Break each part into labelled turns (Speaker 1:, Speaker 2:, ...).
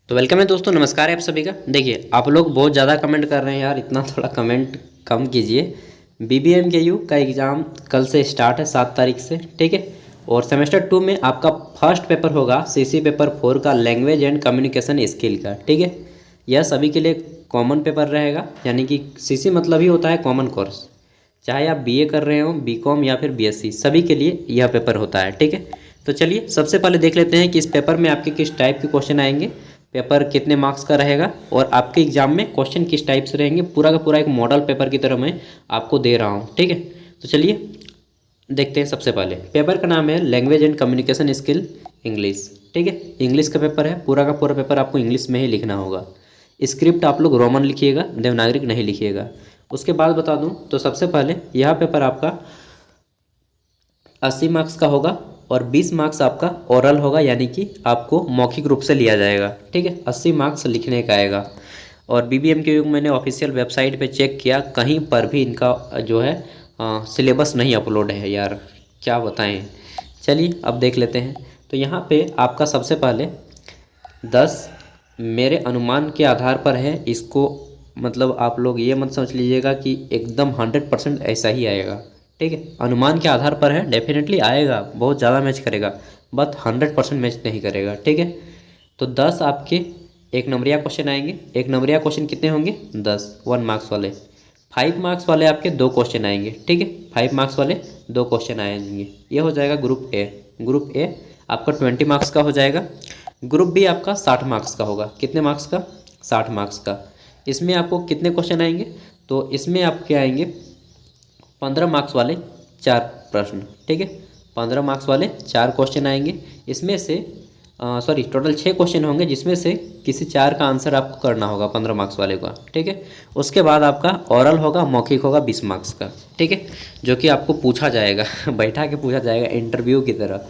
Speaker 1: तो वेलकम है दोस्तों, नमस्कार है आप सभी का। देखिए, आप लोग बहुत ज़्यादा कमेंट कर रहे हैं यार, इतना थोड़ा कमेंट कम कीजिए। BBMKU का एग्ज़ाम कल से स्टार्ट है 7 तारीख से, ठीक है। और सेमेस्टर 2 में आपका फर्स्ट पेपर होगा CC पेपर 4 का, लैंग्वेज एंड कम्युनिकेशन स्किल का, ठीक है। यह सभी के लिए कॉमन पेपर रहेगा, यानी कि CC मतलब ही होता है कॉमन कोर्स। चाहे आप BA कर रहे हो, BCom या फिर BSc, सभी के लिए यह पेपर होता है, ठीक है। तो चलिए सबसे पहले देख लेते हैं कि इस पेपर में आपके किस टाइप के क्वेश्चन आएंगे, पेपर कितने मार्क्स का रहेगा और आपके एग्जाम में क्वेश्चन किस टाइप से रहेंगे। पूरा का पूरा एक मॉडल पेपर की तरह मैं आपको दे रहा हूँ, ठीक है। तो चलिए देखते हैं। सबसे पहले पेपर का नाम है language and communication skill English, ठीक है। इंग्लिश का पेपर है, पूरा का पूरा पेपर आपको इंग्लिश में ही लिखना होगा। स्क्रिप्ट आप लोग रोमन लिखिएगा, देवनागरिक नहीं लिखिएगा। उसके बाद बता दूं तो सबसे पहले यह पेपर आपका 80 मार्क्स का होगा और 20 मार्क्स आपका ओरल होगा, यानी कि आपको मौखिक रूप से लिया जाएगा, ठीक है। 80 मार्क्स लिखने का आएगा। और BBMKU मैंने ऑफिशियल वेबसाइट पे चेक किया, कहीं पर भी इनका जो है सिलेबस नहीं अपलोड है यार, क्या बताएं। चलिए अब देख लेते हैं। तो यहाँ पे आपका सबसे पहले 10 मेरे अनुमान के आधार पर है, इसको मतलब आप लोग ये मत समझ लीजिएगा कि एकदम 100% ऐसा ही आएगा, ठीक है। अनुमान के आधार पर है, डेफिनेटली आएगा, बहुत ज़्यादा मैच करेगा, बट 100% मैच नहीं करेगा, ठीक है। तो 10 आपके एक नंबरिया क्वेश्चन आएंगे। एक नंबरिया क्वेश्चन कितने होंगे? 10, 1 मार्क्स वाले। 5 मार्क्स वाले आपके 2 क्वेश्चन आएंगे, ठीक है। 5 मार्क्स वाले 2 क्वेश्चन आएंगे। ये हो जाएगा ग्रुप ए। ग्रुप ए आपका 20 मार्क्स का हो जाएगा। ग्रुप बी आपका 60 मार्क्स का होगा। कितने मार्क्स का? 60 मार्क्स का। इसमें आपको कितने क्वेश्चन आएंगे? तो इसमें आपके आएंगे 15 मार्क्स वाले 4 प्रश्न, ठीक है। 15 मार्क्स वाले 4 क्वेश्चन आएंगे। इसमें से सॉरी टोटल 6 क्वेश्चन होंगे, जिसमें से किसी 4 का आंसर आपको करना होगा 15 मार्क्स वाले का, ठीक है। उसके बाद आपका ओरल होगा, मौखिक होगा 20 मार्क्स का, ठीक है, जो कि आपको पूछा जाएगा बैठा के पूछा जाएगा इंटरव्यू की तरह।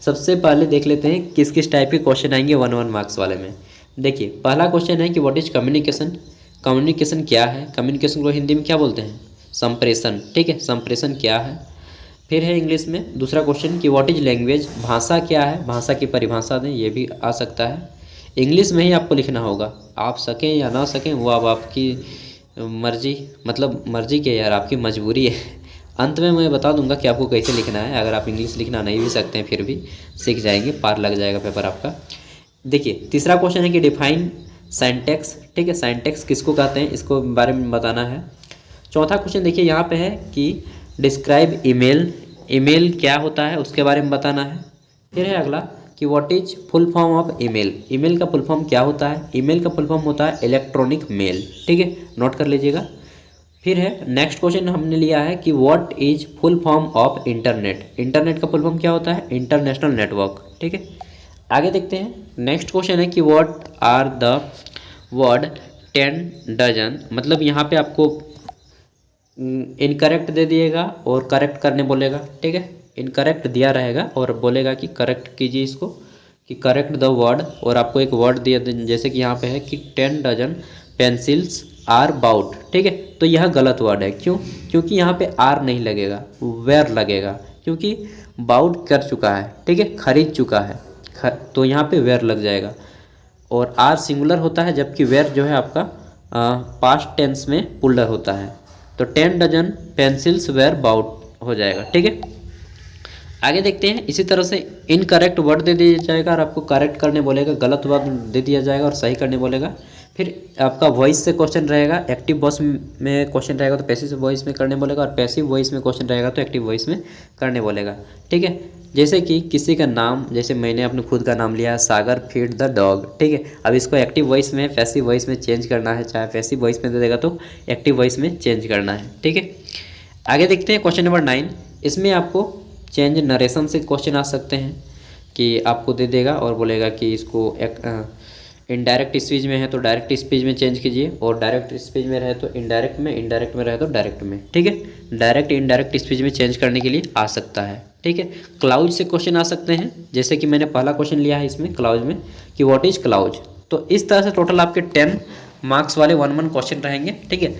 Speaker 1: सबसे पहले देख लेते हैं किस किस टाइप के क्वेश्चन आएंगे 1 मार्क्स वाले में। देखिए, पहला क्वेश्चन है कि व्हाट इज कम्युनिकेशन। कम्युनिकेशन क्या है? कम्युनिकेशन को हिंदी में क्या बोलते हैं? संप्रेषण, ठीक है। संप्रेषण क्या है? फिर है इंग्लिश में दूसरा क्वेश्चन कि व्हाट इज लैंग्वेज। भाषा क्या है? भाषा की परिभाषा दें, ये भी आ सकता है। इंग्लिश में ही आपको लिखना होगा, आप सकें या ना सकें वो अब आपकी मर्जी, मतलब मर्जी के यार, आपकी मजबूरी है। अंत में मैं बता दूंगा कि आपको कैसे लिखना है। अगर आप इंग्लिश लिखना नहीं भी सकते हैं फिर भी सीख जाएंगे, पार लग जाएगा पेपर आपका। देखिए, तीसरा क्वेश्चन है कि डिफाइन साइंटेक्स, ठीक है। साइंटेक्स किसको कहते हैं, इसको बारे में बताना है। चौथा क्वेश्चन देखिए यहाँ पे है कि डिस्क्राइब ईमेल। ईमेल क्या होता है उसके बारे में बताना है। फिर है अगला कि what is full form of email. Email का फुल फॉर्म क्या होता है? ईमेल का फुल फॉर्म होता है इलेक्ट्रॉनिक मेल, ठीक है, नोट कर लीजिएगा। फिर है नेक्स्ट क्वेश्चन हमने लिया है कि what is full form of internet. Internet का फुल फॉर्म क्या होता है? इंटरनेशनल नेटवर्क, ठीक है। आगे देखते हैं। नेक्स्ट क्वेश्चन है कि what are the word 10 dozen. मतलब यहाँ पे आपको इनकरेक्ट दे दिएगा और करेक्ट करने बोलेगा, ठीक है। इनकरेक्ट दिया रहेगा और बोलेगा कि करेक्ट कीजिए इसको, कि करेक्ट द वर्ड। और आपको एक वर्ड दिया, जैसे कि यहाँ पे है कि 10 डजन पेंसिल्स आर बाउट, ठीक है। तो यह गलत वर्ड है। क्यों? क्योंकि यहाँ पे आर नहीं लगेगा, वेर लगेगा, क्योंकि बाउट कर चुका है, ठीक है, खरीद चुका है, तो यहाँ पे वेर लग जाएगा। और आर सिंगुलर होता है, जबकि वेर जो है आपका पास्ट टेंस में पुल्लर होता है। तो 10 डजन पेंसिल्स वेर बाउट हो जाएगा, ठीक है। आगे देखते हैं। इसी तरह से इनकरेक्ट वर्ड दे दिया जाएगा और आपको करेक्ट करने बोलेगा, गलत वर्ड दे दिया जाएगा और सही करने बोलेगा। फिर आपका वॉइस से क्वेश्चन रहेगा। एक्टिव वॉइस में क्वेश्चन रहेगा तो पैसिव वॉइस में करने बोलेगा, और पैसिव वॉइस में क्वेश्चन रहेगा तो एक्टिव वॉइस में करने बोलेगा, ठीक है। जैसे कि किसी का नाम, जैसे मैंने अपने खुद का नाम लिया है सागर फीड द डॉग, ठीक है। अब इसको एक्टिव वॉइस में पैसिव वॉइस में चेंज करना है, चाहे पैसिव वॉइस में दे देगा तो एक्टिव वॉइस में चेंज करना है, ठीक है। आगे देखते हैं क्वेश्चन नंबर 9। इसमें आपको चेंज नरेशन से क्वेश्चन आ सकते हैं कि आपको दे देगा और बोलेगा कि इसको इनडायरेक्ट स्पीच में है तो डायरेक्ट स्पीच में चेंज कीजिए, और डायरेक्ट स्पीच में रहे तो इनडायरेक्ट में, इनडायरेक्ट में रहे तो डायरेक्ट में, ठीक है। डायरेक्ट इनडायरेक्ट स्पीच में चेंज करने के लिए आ सकता है, ठीक है। क्लाउज से क्वेश्चन आ सकते हैं, जैसे कि मैंने पहला क्वेश्चन लिया है इसमें क्लाउज में कि व्हाट इज क्लाउज। तो इस तरह से टोटल आपके 10 मार्क्स वाले 1 क्वेश्चन रहेंगे, ठीक है।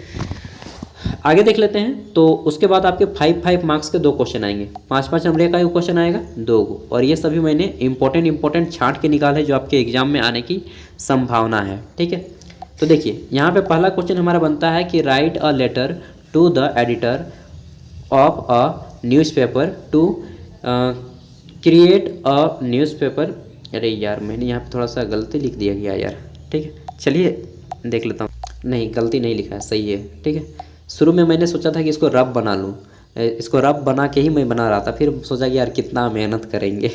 Speaker 1: आगे देख लेते हैं। तो उसके बाद आपके 5 मार्क्स के 2 क्वेश्चन आएंगे, 5 नंबर का क्वेश्चन आएगा 2 को, और ये सभी मैंने इंपॉर्टेंट छांट के निकाले जो आपके एग्जाम में आने की संभावना है। ठीक है, तो देखिए यहाँ पे पहला क्वेश्चन हमारा बनता है कि write a letter to the editor of a newspaper to create a newspaper. अरे यार मैंने यहाँ पे थोड़ा सा गलती लिख दिया गया यार। ठीक है, चलिए देख लेता हूँ। नहीं, गलती नहीं लिखा है, सही है। ठीक है, शुरू में मैंने सोचा था कि इसको रब बना लूँ, इसको रब बना के ही मैं बना रहा था, फिर सोचा कि यार कितना मेहनत करेंगे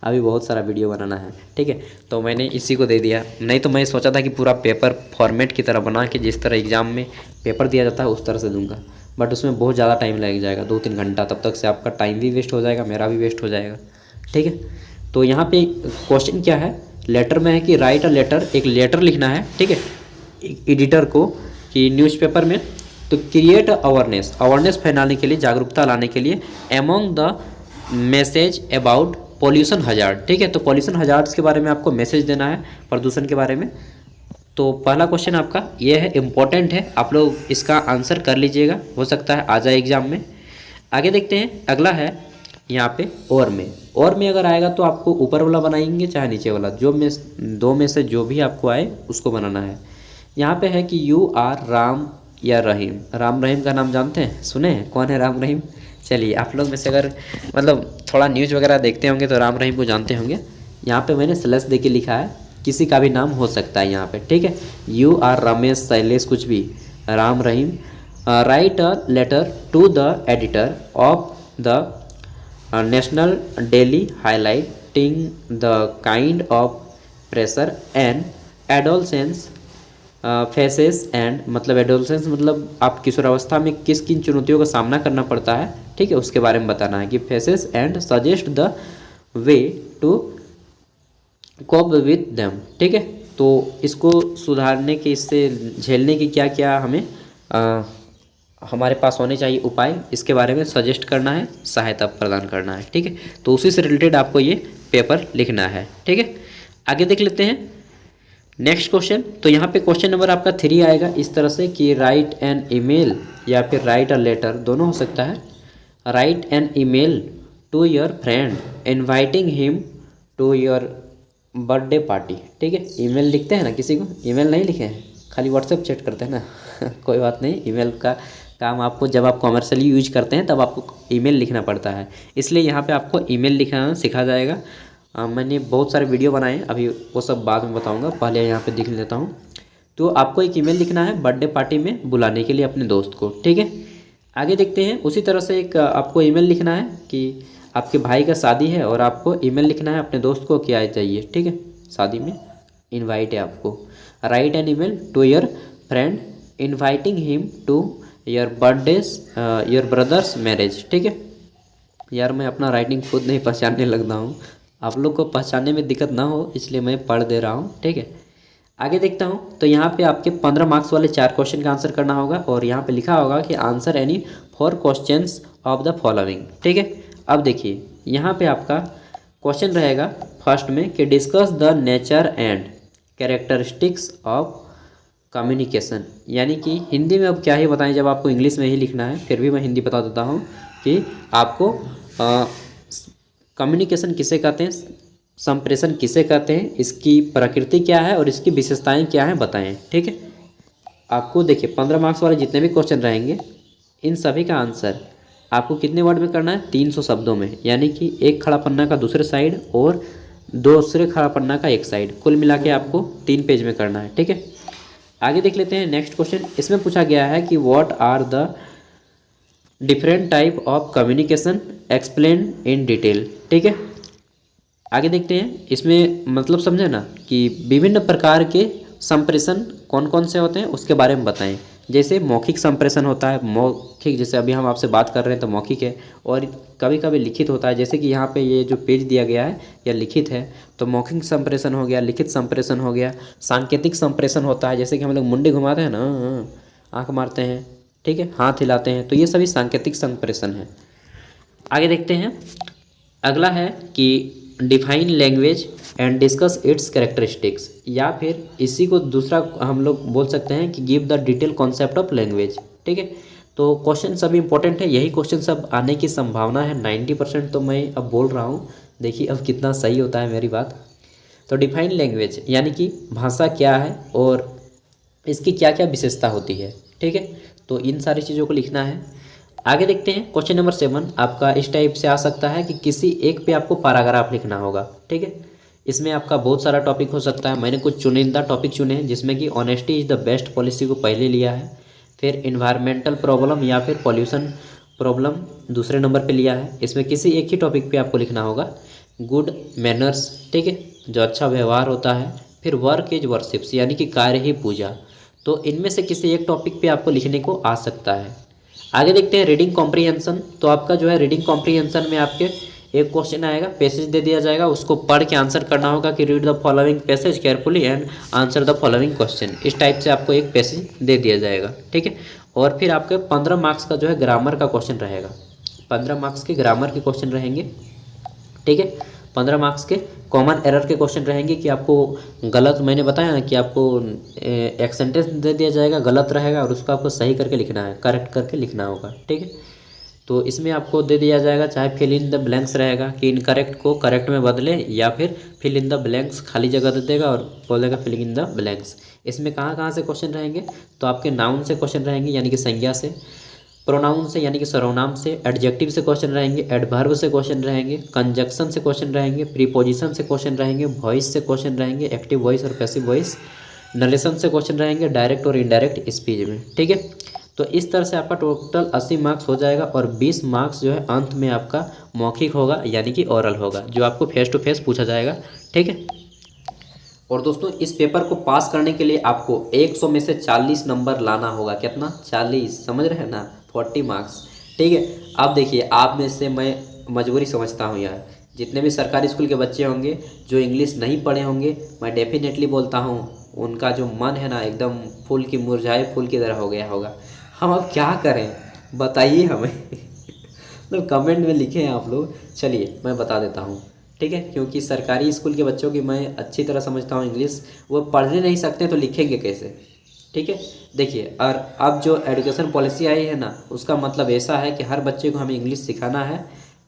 Speaker 1: अभी बहुत सारा वीडियो बनाना है। ठीक है, तो मैंने इसी को दे दिया। नहीं तो मैं सोचा था कि पूरा पेपर फॉर्मेट की तरह बना के जिस तरह एग्ज़ाम में पेपर दिया जाता है उस तरह से दूंगा, बट उसमें बहुत ज़्यादा टाइम लग जाएगा, 2-3 घंटा। तब तक से आपका टाइम भी वेस्ट हो जाएगा, मेरा भी वेस्ट हो जाएगा। ठीक है, तो यहाँ पे क्वेश्चन क्या है, लेटर में है कि राइट अ लेटर, एक लेटर लिखना है। ठीक है, एडिटर को कि न्यूज़पेपर में, तो क्रिएट अवेयरनेस फैलाने के लिए, जागरूकता लाने के लिए, among the message about pollution hazard. ठीक है, तो पॉल्यूशन हजार्ड्स के बारे में आपको मैसेज देना है, प्रदूषण के बारे में। तो पहला क्वेश्चन आपका ये है, इम्पोर्टेंट है, आप लोग इसका आंसर कर लीजिएगा, हो सकता है आ जाए एग्जाम में। आगे देखते हैं, अगला है यहाँ पे और में अगर आएगा तो आपको ऊपर वाला बनाएंगे चाहे नीचे वाला, दो में से जो भी आपको आए उसको बनाना है। यहाँ पे है कि यू आर राम या रहीम। राम रहीम का नाम जानते हैं, सुने हैं, कौन है राम रहीम? चलिए, आप लोग में से अगर मतलब थोड़ा न्यूज़ वगैरह देखते होंगे तो राम रहीम को जानते होंगे। यहाँ पे मैंने स्लैश दे के लिखा है, किसी का भी नाम हो सकता है यहाँ पे। ठीक है, यू आर रमेश, शैलेश, कुछ भी, Ram Rahim. Write a letter to the editor of the national daily highlighting the kind of pressure and adolescence faces and, मतलब एडोलसेंस मतलब आप किशोरावस्था में किस किन चुनौतियों का सामना करना पड़ता है। ठीक है, उसके बारे में बताना है कि faces and suggest the way to cope with them. ठीक है, तो इसको सुधारने के, इससे झेलने की क्या क्या हमें हमारे पास होने चाहिए उपाय, इसके बारे में सजेस्ट करना है, सहायता प्रदान करना है। ठीक है, तो उसी से रिलेटेड आपको ये पेपर लिखना है। ठीक है, आगे देख लेते हैं नेक्स्ट क्वेश्चन। तो यहाँ पे क्वेश्चन नंबर आपका 3 आएगा इस तरह से कि राइट एन ईमेल या फिर राइट अ लेटर, दोनों हो सकता है। Write an email to your friend inviting him to your birthday party. ठीक है, ईमेल लिखते हैं ना, किसी को ईमेल नहीं लिखे हैं, खाली व्हाट्सएप चैट करते हैं ना कोई बात नहीं, ईमेल का काम आपको जब आप कॉमर्शियली यूज करते हैं तब आपको ईमेल लिखना पड़ता है, इसलिए यहाँ पे आपको ईमेल लिखना सिखा जाएगा। मैंने बहुत सारे वीडियो बनाए, अभी वो सब बाद में बताऊंगा, पहले यहाँ पे लिख लेता हूँ। तो आपको एक ईमेल लिखना है बर्थडे पार्टी में बुलाने के लिए अपने दोस्त को। ठीक है, आगे देखते हैं। उसी तरह से एक आपको ईमेल लिखना है कि आपके भाई का शादी है और आपको ईमेल लिखना है अपने दोस्त को क्या चाहिए। ठीक है, शादी में इनवाइट है आपको। Write an email to your friend inviting him to your your brother's marriage. ठीक है, यार मैं अपना राइटिंग खुद नहीं पहचानने लगता हूँ, आप लोग को पहचानने में दिक्कत ना हो इसलिए मैं पढ़ दे रहा हूँ। ठीक है, आगे देखता हूँ। तो यहाँ पे आपके 15 मार्क्स वाले 4 क्वेश्चन का आंसर करना होगा और यहाँ पे लिखा होगा कि answer any 4 questions of the following. ठीक है, अब देखिए यहाँ पे आपका क्वेश्चन रहेगा फर्स्ट में कि discuss the nature and characteristics of communication, यानी कि हिंदी में अब क्या ही बताएं जब आपको इंग्लिश में ही लिखना है, फिर भी मैं हिंदी बता देता हूँ कि आपको कम्युनिकेशन किसे कहते हैं, संप्रेषण किसे कहते हैं, इसकी प्रकृति क्या है और इसकी विशेषताएं क्या हैं बताएं। ठीक है, आपको देखिए 15 मार्क्स वाले जितने भी क्वेश्चन रहेंगे इन सभी का आंसर आपको कितने वर्ड में करना है, 300 शब्दों में, यानी कि एक खड़ा पन्ना का दूसरे साइड और दूसरे खड़ा पन्ना का एक साइड, कुल मिला के आपको 3 पेज में करना है। ठीक है, आगे देख लेते हैं नेक्स्ट क्वेश्चन। इसमें पूछा गया है कि what are the different type of communication explain in detail. ठीक है, आगे देखते हैं। इसमें मतलब समझे ना कि विभिन्न प्रकार के संप्रेषण कौन कौन से होते हैं उसके बारे में बताएं। जैसे मौखिक संप्रेषण होता है, मौखिक जैसे अभी हम आपसे बात कर रहे हैं तो मौखिक है, और कभी कभी लिखित होता है, जैसे कि यहाँ पे ये जो पेज दिया गया है यह लिखित है, तो मौखिक संप्रेषण हो गया, लिखित संप्रेषण हो गया। सांकेतिक संप्रेषण होता है, जैसे कि हम लोग मुंडी घुमाते हैं ना, आँख मारते हैं, ठीक है, हाथ हिलाते हैं, तो ये सभी सांकेतिक संप्रेषण है। आगे देखते हैं, अगला है कि define language and discuss it's characteristics, या फिर इसी को दूसरा हम लोग बोल सकते हैं कि give the detail concept of language. ठीक है, तो क्वेश्चन सब इंपॉर्टेंट है, यही क्वेश्चन सब आने की संभावना है 90%। तो मैं अब बोल रहा हूँ, देखिए अब कितना सही होता है मेरी बात। तो डिफाइन लैंग्वेज यानी कि भाषा क्या है और इसकी क्या क्या विशेषता होती है, ठीक है। तो इन सारी चीज़ों को लिखना है। आगे देखते हैं क्वेश्चन नंबर 7 आपका इस टाइप से आ सकता है कि किसी एक पे आपको पैराग्राफ लिखना होगा, ठीक है। इसमें आपका बहुत सारा टॉपिक हो सकता है, मैंने कुछ चुनिंदा टॉपिक चुने हैं जिसमें कि honesty is the best policy को पहले लिया है, फिर इन्वायरमेंटल प्रॉब्लम या फिर पॉल्यूशन प्रॉब्लम दूसरे नंबर पे लिया है। इसमें किसी एक ही टॉपिक पे आपको लिखना होगा गुड मैनर्स, ठीक है, जो अच्छा व्यवहार होता है। फिर वर्क इज वर्शिप्स यानी कि कार्य ही पूजा। तो इनमें से किसी एक टॉपिक पे आपको लिखने को आ सकता है। आगे देखते हैं रीडिंग कॉम्प्रीहेंशन। तो आपका जो है रीडिंग कॉम्प्रीहेंशन में आपके एक क्वेश्चन आएगा, पैसेज दे दिया जाएगा, उसको पढ़ के आंसर करना होगा कि read the following passage carefully and answer the following question. इस टाइप से आपको एक पैसेज दे दिया जाएगा, ठीक है। और फिर आपके 15 मार्क्स का जो है ग्रामर का क्वेश्चन रहेगा, 15 मार्क्स के ग्रामर के क्वेश्चन रहेंगे, ठीक है। 15 मार्क्स के कॉमन एरर के क्वेश्चन रहेंगे कि आपको गलत, मैंने बताया ना कि आपको एक सेंटेंस दे दिया जाएगा गलत रहेगा और उसको आपको सही करके लिखना है, करेक्ट करके लिखना होगा, ठीक है। तो इसमें आपको दे दिया जाएगा चाहे फिल इन द ब्लैंक्स रहेगा कि इनकरेक्ट को करेक्ट में बदले, या फिर फिल इन द ब्लैंक्स खाली जगह दे देगा और बोलेगा फिलिंग इन द ब्लैंक्स। इसमें कहाँ कहाँ से क्वेश्चन रहेंगे, तो आपके नाउन से क्वेश्चन रहेंगे यानी कि संज्ञा से, प्रोनाउन से यानी कि सर्वनाम से, एडजेक्टिव से क्वेश्चन रहेंगे, एडवर्ब से क्वेश्चन रहेंगे, कंजक्शन से क्वेश्चन रहेंगे, प्रीपोजिशन से क्वेश्चन रहेंगे, वॉइस से क्वेश्चन रहेंगे, एक्टिव वॉइस और पैसिव वॉइस, नरेशन से क्वेश्चन रहेंगे, डायरेक्ट और इनडायरेक्ट स्पीच में, ठीक है। तो इस तरह से आपका टोटल 80 मार्क्स हो जाएगा और 20 मार्क्स जो है अंत में आपका मौखिक होगा यानी कि ओरल होगा, जो आपको फेस टू फेस पूछा जाएगा, ठीक है। और दोस्तों इस पेपर को पास करने के लिए आपको 100 में से 40 नंबर लाना होगा। कितना? 40, समझ रहे हैं ना, 40 मार्क्स, ठीक है। अब देखिए आप में से मैं मजबूरी समझता हूँ यार, जितने भी सरकारी स्कूल के बच्चे होंगे जो इंग्लिश नहीं पढ़े होंगे, मैं डेफिनेटली बोलता हूँ उनका जो मन है ना एकदम फूल की मुरझाए फूल की तरह हो गया होगा। हम अब क्या करें बताइए हमें मतलब कमेंट में लिखें आप लोग। चलिए मैं बता देता हूँ, ठीक है, क्योंकि सरकारी स्कूल के बच्चों की मैं अच्छी तरह समझता हूँ इंग्लिश, वो पढ़ने नहीं सकते तो लिखेंगे कैसे, ठीक है। देखिए और अब जो एजुकेशन पॉलिसी आई है ना, उसका मतलब ऐसा है कि हर बच्चे को हमें इंग्लिश सिखाना है,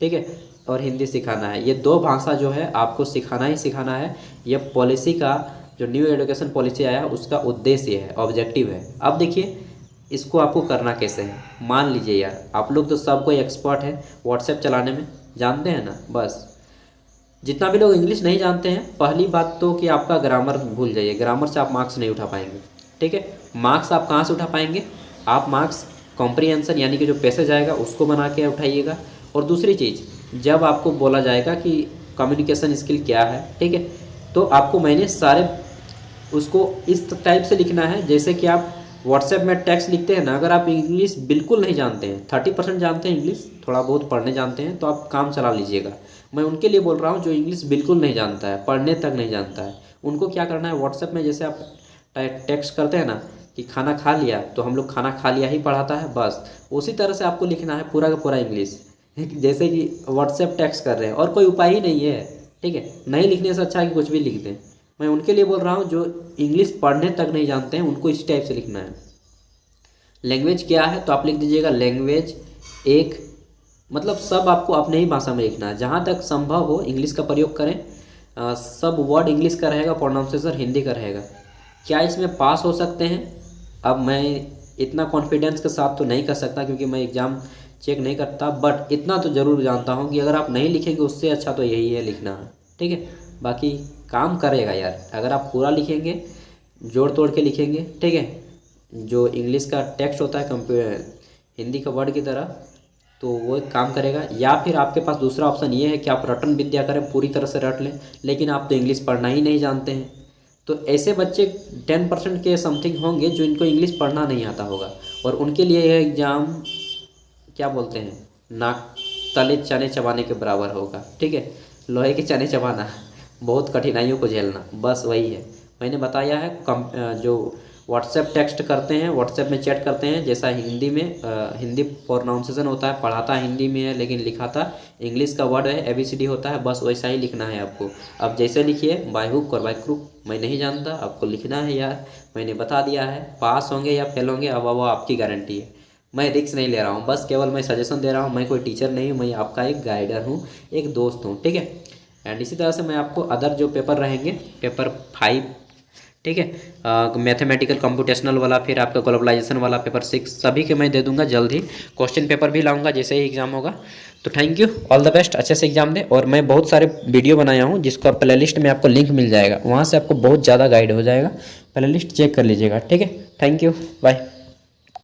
Speaker 1: ठीक है, और हिंदी सिखाना है। ये दो भाषा जो है आपको सिखाना ही सिखाना है। ये पॉलिसी का जो न्यू एजुकेशन पॉलिसी आया है उसका उद्देश्य है, ऑब्जेक्टिव है। अब देखिए इसको आपको करना कैसे है। मान लीजिए यार आप लोग तो सब कोई एक्सपर्ट है व्हाट्सएप चलाने में, जानते हैं ना। बस जितना भी लोग इंग्लिश नहीं जानते हैं, पहली बात तो कि आपका ग्रामर भूल जाइए, ग्रामर से आप मार्क्स नहीं उठा पाएंगे, ठीक है। मार्क्स आप कहाँ से उठा पाएंगे, आप मार्क्स कॉम्प्रीहेंशन यानी कि जो पैसेज आएगा उसको बना के उठाइएगा। और दूसरी चीज़, जब आपको बोला जाएगा कि कम्युनिकेशन स्किल क्या है, ठीक है, तो आपको मैंने सारे उसको इस टाइप से लिखना है जैसे कि आप व्हाट्सएप में टेक्स्ट लिखते हैं ना। अगर आप इंग्लिश बिल्कुल नहीं जानते हैं, 30% जानते हैं इंग्लिश, थोड़ा बहुत पढ़ने जानते हैं, तो आप काम चला लीजिएगा। मैं उनके लिए बोल रहा हूँ जो इंग्लिश बिल्कुल नहीं जानता है, पढ़ने तक नहीं जानता है, उनको क्या करना है, व्हाट्सएप में जैसे आप टेक्स्ट करते हैं ना कि खाना खा लिया, तो हम लोग खाना खा लिया ही पढ़ाता है, बस उसी तरह से आपको लिखना है पूरा का पूरा इंग्लिश जैसे कि व्हाट्सएप टेक्स्ट कर रहे हैं, और कोई उपाय ही नहीं है, ठीक है। नहीं लिखने से अच्छा है कि कुछ भी लिख दें। मैं उनके लिए बोल रहा हूँ जो इंग्लिश पढ़ने तक नहीं जानते हैं, उनको इस टाइप से लिखना है। लैंग्वेज क्या है, तो आप लिख दीजिएगा लैंग्वेज एक, मतलब सब आपको अपने ही भाषा में लिखना है, जहाँ तक संभव हो इंग्लिश का प्रयोग करें। सब वर्ड इंग्लिश का रहेगा, प्रोनाउंसिएशन हिंदी का रहेगा। क्या इसमें पास हो सकते हैं? अब मैं इतना कॉन्फिडेंस के साथ तो नहीं कर सकता क्योंकि मैं एग्ज़ाम चेक नहीं करता, बट इतना तो ज़रूर जानता हूँ कि अगर आप नहीं लिखेंगे उससे अच्छा तो यही है लिखना, ठीक है। बाकी काम करेगा यार, अगर आप पूरा लिखेंगे, जोड़ तोड़ के लिखेंगे, ठीक है, जो इंग्लिश का टेक्स्ट होता है हिंदी का वर्ड की तरह, तो वो एक काम करेगा। या फिर आपके पास दूसरा ऑप्शन ये है कि आप रटन विद्या करें, पूरी तरह से रट लें, लेकिन आप तो इंग्लिश पढ़ना ही नहीं जानते हैं। तो ऐसे बच्चे 10% के समथिंग होंगे जो इनको इंग्लिश पढ़ना नहीं आता होगा, और उनके लिए यह एग्ज़ाम क्या बोलते हैं, नाक तले चने चबाने के बराबर होगा, ठीक है। लोहे के चने चबाना, बहुत कठिनाइयों को झेलना, बस वही है। मैंने बताया है जो व्हाट्सएप टेक्स्ट करते हैं, व्हाट्सएप में चैट करते हैं, जैसा हिंदी में हिंदी प्रोनाउंसिएशन होता है, पढ़ाता हिंदी में है लेकिन लिखाता इंग्लिश का वर्ड है, ABCD होता है, बस वैसा ही लिखना है आपको। अब जैसे लिखिए बाय हुक और बाय क्रुक, मैं नहीं जानता, आपको लिखना है यार, मैंने बता दिया है। पास होंगे या फेल होंगे अब वो आपकी गारंटी है। मैं रिस्क नहीं ले रहा हूँ, बस केवल मैं सजेशन दे रहा हूँ। मैं कोई टीचर नहीं हूँ, मैं आपका एक गाइडर हूँ, एक दोस्त हूँ, ठीक है। एंड इसी तरह से मैं आपको अदर जो पेपर रहेंगे, पेपर 5, ठीक है, मैथमेटिकल कंप्यूटेशनल वाला, फिर आपका ग्लोबलाइजेशन वाला पेपर 6, सभी के मैं दे दूंगा जल्द ही। क्वेश्चन पेपर भी लाऊंगा जैसे ही एग्जाम होगा। तो thank you, all the best, अच्छे से एग्जाम दे। और मैं बहुत सारे वीडियो बनाया हूँ जिसका प्ले लिस्ट में आपको लिंक मिल जाएगा, वहाँ से आपको बहुत ज़्यादा गाइड हो जाएगा। प्ले लिस्ट चेक कर लीजिएगा, ठीक है। Thank you, bye.